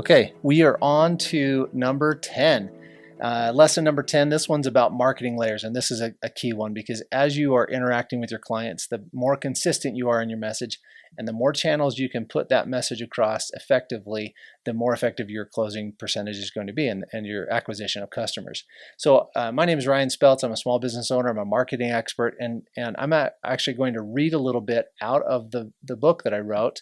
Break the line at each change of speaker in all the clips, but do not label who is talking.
Okay, we are on to number 10. Lesson number 10, this one's about marketing layers, and this is a key one because as you are interacting with your clients, the more consistent you are in your message and the more channels you can put that message across effectively, the more effective your closing percentage is going to be and your acquisition of customers. So my name is Ryan Speltz. I'm a small business owner. I'm a marketing expert, and I'm actually going to read a little bit out of the book that I wrote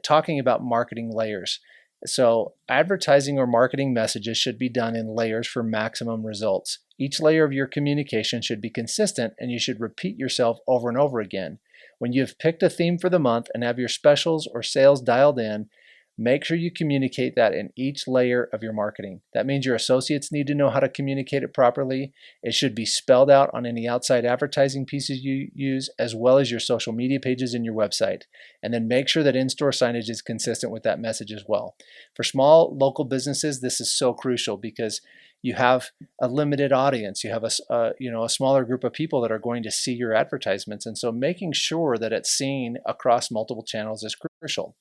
talking about marketing layers. So advertising or marketing messages should be done in layers for maximum results. Each layer of your communication should be consistent and you should repeat yourself over and over again. When you have picked a theme for the month and have your specials or sales dialed in, make sure you communicate that in each layer of your marketing. That means your associates need to know how to communicate it properly. It should be spelled out on any outside advertising pieces you use, as well as your social media pages and your website. And then make sure that in-store signage is consistent with that message as well. For small local businesses, this is so crucial because you have a limited audience. You have a smaller group of people that are going to see your advertisements. And so making sure that it's seen across multiple channels is crucial.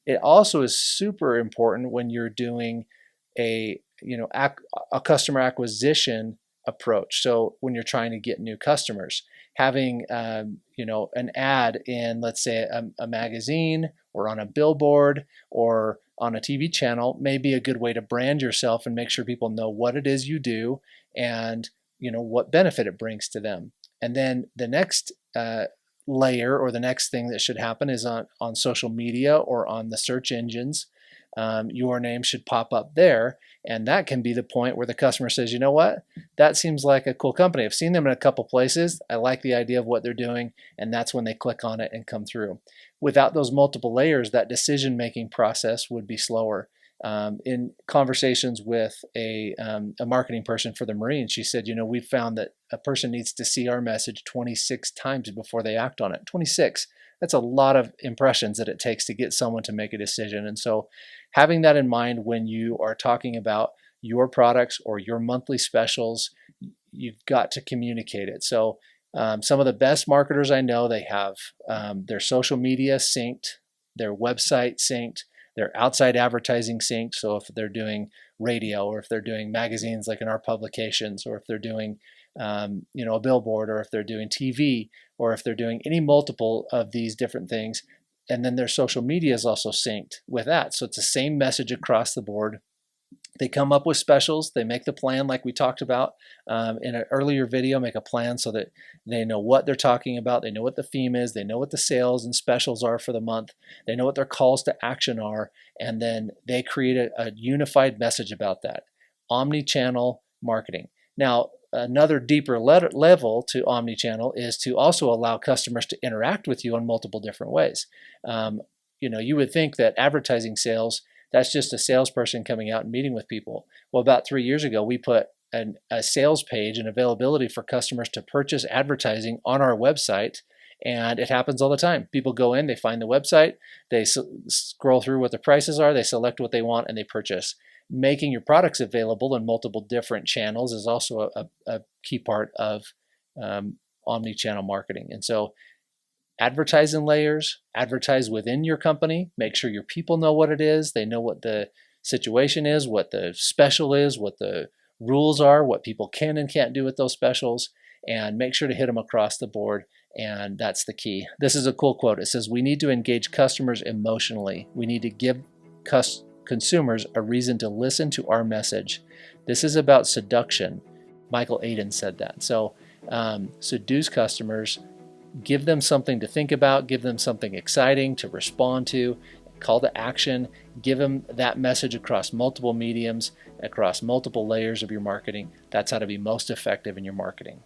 It also is super important when you're doing a customer acquisition approach. So when you're trying to get new customers, having an ad in, let's say, a magazine or on a billboard or on a TV channel may be a good way to brand yourself and make sure people know what it is you do and what benefit it brings to them. And then the next layer or the next thing that should happen is on social media or on the search engines. Your name should pop up there, and that can be the point where the customer says, you know what, that seems like a cool company. I've seen them in a couple places. I like the idea of what they're doing, and that's when they click on it and come through. Without those multiple layers, that decision-making process would be slower. In conversations with a marketing person for the Marines, she said, we found that a person needs to see our message 26 times before they act on it. 26. That's a lot of impressions that it takes to get someone to make a decision. And so having that in mind when you are talking about your products or your monthly specials, you've got to communicate it. So some of the best marketers I know, they have their social media synced, their website synced, their outside advertising synced. So if they're doing radio or if they're doing magazines like in our publications, or if they're doing a billboard, or if they're doing TV, or if they're doing any multiple of these different things, and then their social media is also synced with that. So it's the same message across the board. They come up with specials. They make the plan like we talked about in an earlier video, make a plan so that they know what they're talking about. They know what the theme is. They know what the sales and specials are for the month. They know what their calls to action are. And then they create a unified message about that. Omnichannel marketing. Now, another deeper level to omnichannel is to also allow customers to interact with you in multiple different ways. You would think that advertising sales, that's just a salesperson coming out and meeting with people. Well, about 3 years ago, we put a sales page and availability for customers to purchase advertising on our website, and it happens all the time. People go in, they find the website, they scroll through what the prices are, they select what they want, and they purchase. Making your products available in multiple different channels is also a key part of omni-channel marketing. And so advertise in layers, advertise within your company, make sure your people know what it is, they know what the situation is, what the special is, what the rules are, what people can and can't do with those specials, and make sure to hit them across the board, and that's the key. This is a cool quote. It says, "We need to engage customers emotionally. We need to give consumers a reason to listen to our message. This is about seduction." Michael Aiden said that. So seduce customers, give them something to think about, give them something exciting to respond to, call to action, give them that message across multiple mediums, across multiple layers of your marketing. That's how to be most effective in your marketing.